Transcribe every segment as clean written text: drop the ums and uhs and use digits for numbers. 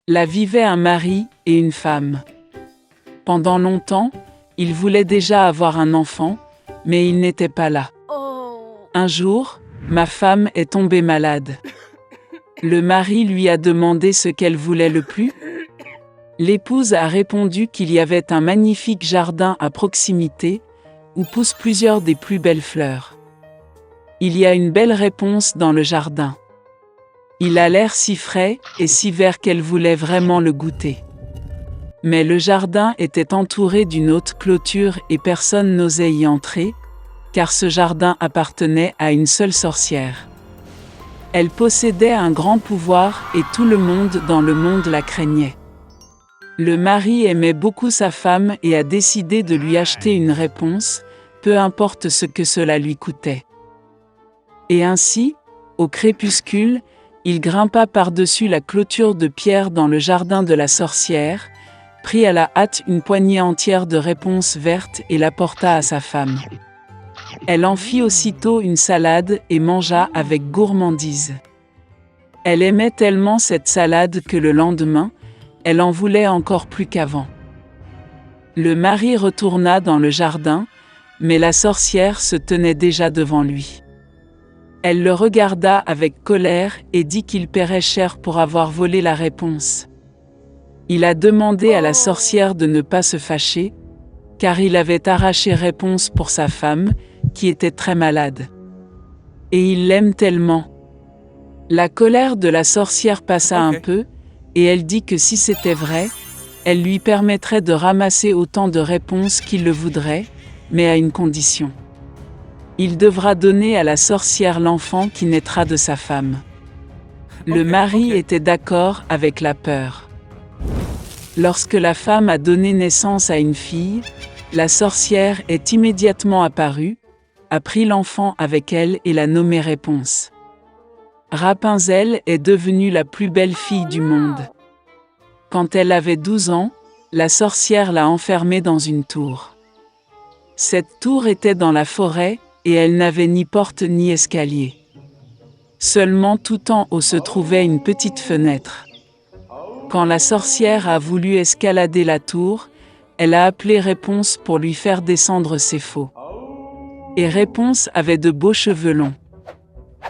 Là vivait un mari et une femme. Pendant longtemps, ils voulaient déjà avoir un enfant, mais il n'était pas là. Un jour, ma femme est tombée malade. Le mari lui a demandé ce qu'elle voulait le plus. L'épouse a répondu qu'il y avait un magnifique jardin à proximité, où poussent plusieurs des plus belles fleurs. Il y a une belle réponse dans le jardin. Il a l'air si frais et si vert qu'elle voulait vraiment le goûter. Mais le jardin était entouré d'une haute clôture et personne n'osait y entrer, car ce jardin appartenait à une seule sorcière. Elle possédait un grand pouvoir et tout le monde dans le monde la craignait. Le mari aimait beaucoup sa femme et a décidé de lui acheter une réponse, peu importe ce que cela lui coûtait. Et ainsi, au crépuscule, il grimpa par-dessus la clôture de pierre dans le jardin de la sorcière, prit à la hâte une poignée entière de réponses vertes et l'apporta à sa femme. Elle en fit aussitôt une salade et mangea avec gourmandise. Elle aimait tellement cette salade que le lendemain, elle en voulait encore plus qu'avant. Le mari retourna dans le jardin, mais la sorcière se tenait déjà devant lui. Elle le regarda avec colère et dit qu'il paierait cher pour avoir volé la réponse. Il a demandé à la sorcière de ne pas se fâcher, car il avait arraché réponse pour sa femme, qui était très malade. Et il l'aime tellement. La colère de la sorcière passa un peu, et elle dit que si c'était vrai, elle lui permettrait de ramasser autant de réponses qu'il le voudrait, mais à une condition. Il devra donner à la sorcière l'enfant qui naîtra de sa femme. Le mari était d'accord avec la peur. Lorsque la femme a donné naissance à une fille, la sorcière est immédiatement apparue, a pris l'enfant avec elle et l'a nommé Réponse. Rapunzel est devenue la plus belle fille du monde. Quand elle avait 12 ans, la sorcière l'a enfermée dans une tour. Cette tour était dans la forêt, et elle n'avait ni porte ni escalier. Seulement tout en haut se trouvait une petite fenêtre. Quand la sorcière a voulu escalader la tour, elle a appelé Réponse pour lui faire descendre ses faux. Et Réponse avait de beaux cheveux longs.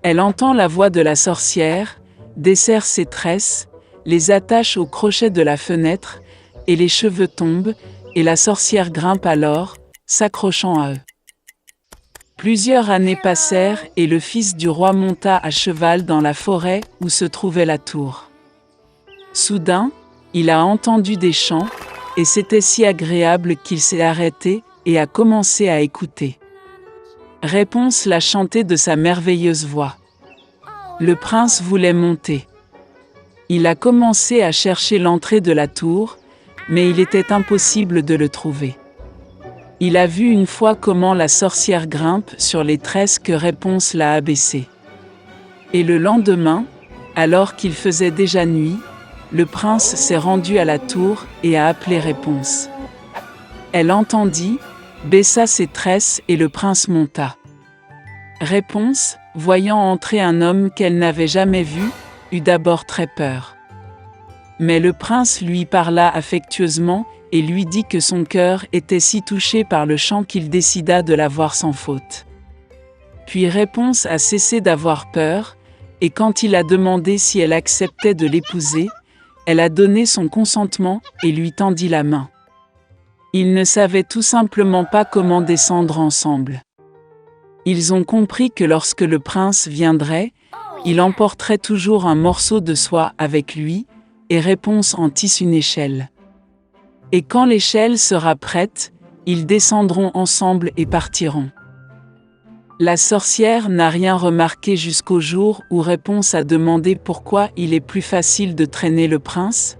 Elle entend la voix de la sorcière, desserre ses tresses, les attache au crochet de la fenêtre, et les cheveux tombent, et la sorcière grimpe alors, s'accrochant à eux. Plusieurs années passèrent et le fils du roi monta à cheval dans la forêt où se trouvait la tour. Soudain, il a entendu des chants, et c'était si agréable qu'il s'est arrêté et a commencé à écouter. Réponse l'a chanté de sa merveilleuse voix. Le prince voulait monter. Il a commencé à chercher l'entrée de la tour, mais il était impossible de le trouver. Il a vu une fois comment la sorcière grimpe sur les tresses que Réponse l'a abaissées. Et le lendemain, alors qu'il faisait déjà nuit, le prince s'est rendu à la tour et a appelé Réponse. Elle entendit, baissa ses tresses et le prince monta. Réponse, voyant entrer un homme qu'elle n'avait jamais vu, eut d'abord très peur. Mais le prince lui parla affectueusement et lui dit que son cœur était si touché par le chant qu'il décida de la voir sans faute. Puis Réponse a cessé d'avoir peur, et quand il a demandé si elle acceptait de l'épouser, elle a donné son consentement et lui tendit la main. Ils ne savaient tout simplement pas comment descendre ensemble. Ils ont compris que lorsque le prince viendrait, il emporterait toujours un morceau de soie avec lui, et Réponse en tisse une échelle. Et quand l'échelle sera prête, ils descendront ensemble et partiront. La sorcière n'a rien remarqué jusqu'au jour où Réponse a demandé pourquoi il est plus facile de traîner le prince.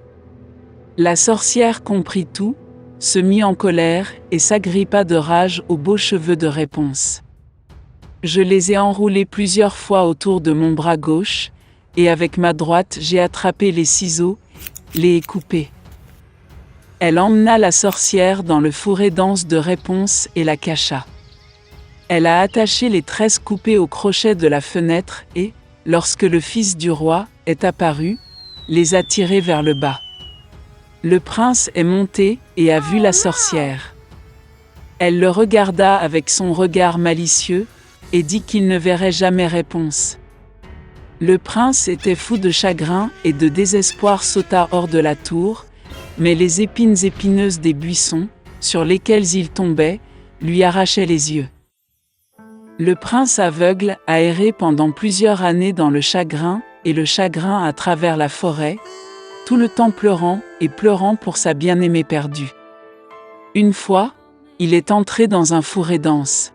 La sorcière comprit tout, se mit en colère et s'agrippa de rage aux beaux cheveux de Réponse. Je les ai enroulés plusieurs fois autour de mon bras gauche, et avec ma droite j'ai attrapé les ciseaux, les ai coupés. Elle emmena la sorcière dans le fourré dense de Réponse et la cacha. Elle a attaché les tresses coupées au crochet de la fenêtre et, lorsque le fils du roi est apparu, les a tirés vers le bas. Le prince est monté et a vu la sorcière. Elle le regarda avec son regard malicieux et dit qu'il ne verrait jamais réponse. Le prince était fou de chagrin et de désespoir, sauta hors de la tour, mais les épines épineuses des buissons, sur lesquels il tombait, lui arrachaient les yeux. Le prince aveugle a erré pendant plusieurs années dans le chagrin et le chagrin à travers la forêt, tout le temps pleurant et pleurant pour sa bien-aimée perdue. Une fois, il est entré dans un fourré dense.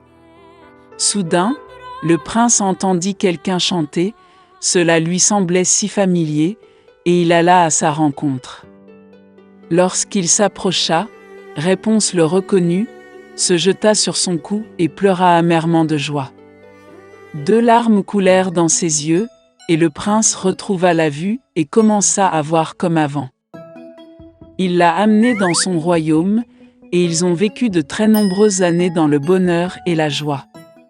Soudain, le prince entendit quelqu'un chanter, cela lui semblait si familier, et il alla à sa rencontre. Lorsqu'il s'approcha, Réponse le reconnut, se jeta sur son cou et pleura amèrement de joie. 2 larmes coulèrent dans ses yeux, et le prince retrouva la vue et commença à voir comme avant. Il l'a amenée dans son royaume, et ils ont vécu de très nombreuses années dans le bonheur et la joie.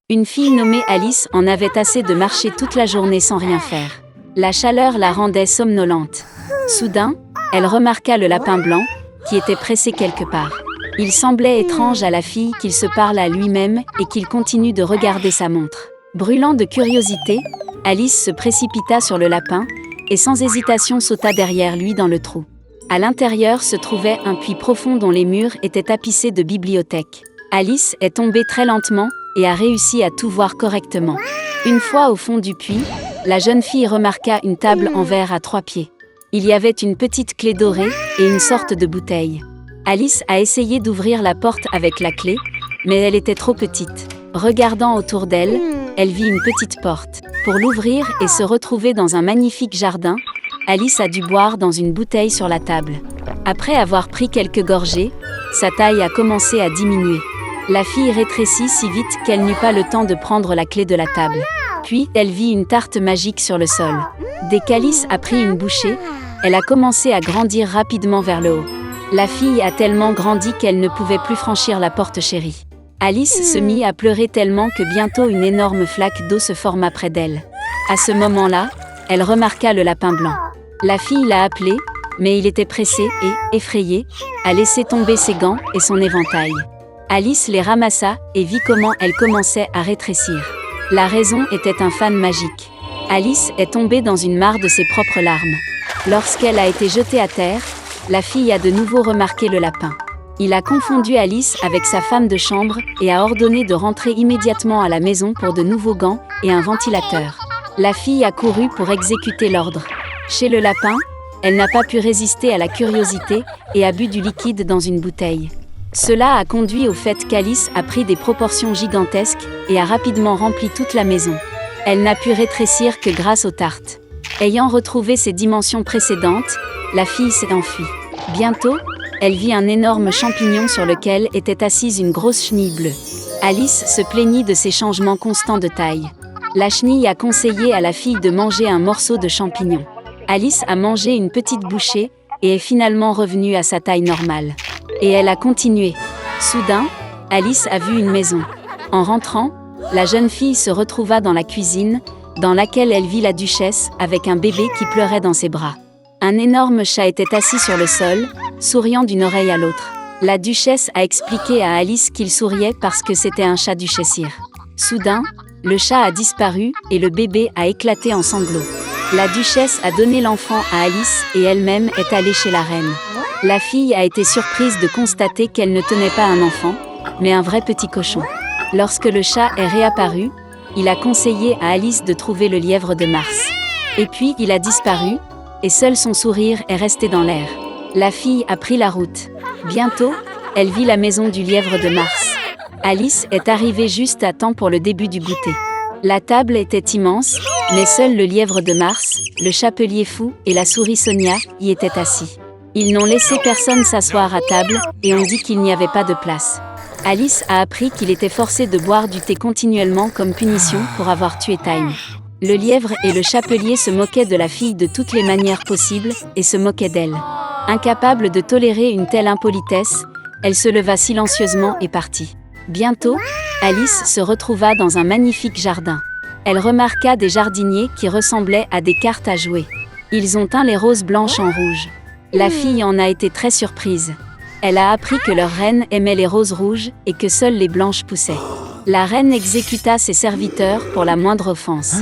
Une fille nommée Alice en avait assez de marcher toute la journée sans rien faire. La chaleur la rendait somnolente. Soudain, elle remarqua le lapin blanc, qui était pressé quelque part. Il semblait étrange à la fille qu'il se parle à lui-même et qu'il continue de regarder sa montre. Brûlant de curiosité, Alice se précipita sur le lapin et sans hésitation sauta derrière lui dans le trou. À l'intérieur se trouvait un puits profond dont les murs étaient tapissés de bibliothèques. Alice est tombée très lentement et a réussi à tout voir correctement. Une fois au fond du puits, la jeune fille remarqua une table en verre à 3 pieds. Il y avait une petite clé dorée et une sorte de bouteille. Alice a essayé d'ouvrir la porte avec la clé, mais elle était trop petite. Regardant autour d'elle, elle vit une petite porte. Pour l'ouvrir et se retrouver dans un magnifique jardin, Alice a dû boire dans une bouteille sur la table. Après avoir pris quelques gorgées, sa taille a commencé à diminuer. La fille rétrécit si vite qu'elle n'eut pas le temps de prendre la clé de la table. Puis, elle vit une tarte magique sur le sol. Dès qu'Alice a pris une bouchée, elle a commencé à grandir rapidement vers le haut. La fille a tellement grandi qu'elle ne pouvait plus franchir la porte chérie. Alice se mit à pleurer tellement que bientôt une énorme flaque d'eau se forma près d'elle. À ce moment-là, elle remarqua le lapin blanc. La fille l'a appelé, mais il était pressé et, effrayé, a laissé tomber ses gants et son éventail. Alice les ramassa et vit comment elle commençait à rétrécir. La raison était un fan magique. Alice est tombée dans une mare de ses propres larmes. Lorsqu'elle a été jetée à terre, la fille a de nouveau remarqué le lapin. Il a confondu Alice avec sa femme de chambre et a ordonné de rentrer immédiatement à la maison pour de nouveaux gants et un ventilateur. La fille a couru pour exécuter l'ordre. Chez le lapin, elle n'a pas pu résister à la curiosité et a bu du liquide dans une bouteille. Cela a conduit au fait qu'Alice a pris des proportions gigantesques et a rapidement rempli toute la maison. Elle n'a pu rétrécir que grâce aux tartes. Ayant retrouvé ses dimensions précédentes, la fille s'est enfuie. Bientôt, elle vit un énorme champignon sur lequel était assise une grosse chenille bleue. Alice se plaignit de ces changements constants de taille. La chenille a conseillé à la fille de manger un morceau de champignon. Alice a mangé une petite bouchée et est finalement revenue à sa taille normale. Et elle a continué. Soudain, Alice a vu une maison. En rentrant, la jeune fille se retrouva dans la cuisine, dans laquelle elle vit la duchesse avec un bébé qui pleurait dans ses bras. Un énorme chat était assis sur le sol, souriant d'une oreille à l'autre. La duchesse a expliqué à Alice qu'il souriait parce que c'était un chat duchessire. Soudain, le chat a disparu et le bébé a éclaté en sanglots. La duchesse a donné l'enfant à Alice et elle-même est allée chez la reine. La fille a été surprise de constater qu'elle ne tenait pas un enfant, mais un vrai petit cochon. Lorsque le chat est réapparu, il a conseillé à Alice de trouver le lièvre de Mars. Et puis il a disparu, et seul son sourire est resté dans l'air. La fille a pris la route. Bientôt, elle vit la maison du lièvre de Mars. Alice est arrivée juste à temps pour le début du goûter. La table était immense, mais seul le lièvre de Mars, le chapelier fou et la souris Sonia y étaient assis. Ils n'ont laissé personne s'asseoir à table et ont dit qu'il n'y avait pas de place. Alice a appris qu'il était forcé de boire du thé continuellement comme punition pour avoir tué Time. Le lièvre et le chapelier se moquaient de la fille de toutes les manières possibles et se moquaient d'elle. Incapable de tolérer une telle impolitesse, elle se leva silencieusement et partit. Bientôt, Alice se retrouva dans un magnifique jardin. Elle remarqua des jardiniers qui ressemblaient à des cartes à jouer. Ils ont teint les roses blanches en rouge. La fille en a été très surprise. Elle a appris que leur reine aimait les roses rouges et que seules les blanches poussaient. La reine exécuta ses serviteurs pour la moindre offense.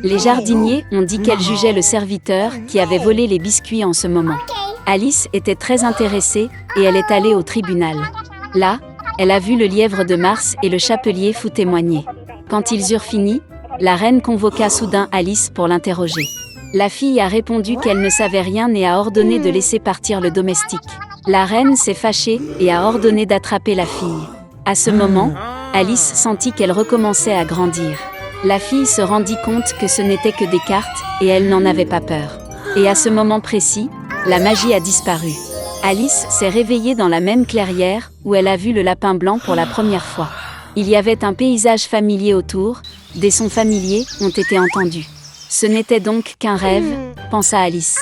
Les jardiniers ont dit qu'elle jugeait le serviteur qui avait volé les biscuits en ce moment. Alice était très intéressée et elle est allée au tribunal. Là, elle a vu le lièvre de Mars et le chapelier fou témoigner. Quand ils eurent fini, la reine convoqua soudain Alice pour l'interroger. La fille a répondu qu'elle ne savait rien et a ordonné de laisser partir le domestique. La reine s'est fâchée et a ordonné d'attraper la fille. À ce moment, Alice sentit qu'elle recommençait à grandir. La fille se rendit compte que ce n'était que des cartes et elle n'en avait pas peur. Et à ce moment précis, la magie a disparu. Alice s'est réveillée dans la même clairière où elle a vu le lapin blanc pour la première fois. Il y avait un paysage familier autour, des sons familiers ont été entendus. Ce n'était donc qu'un rêve, pensa Alice.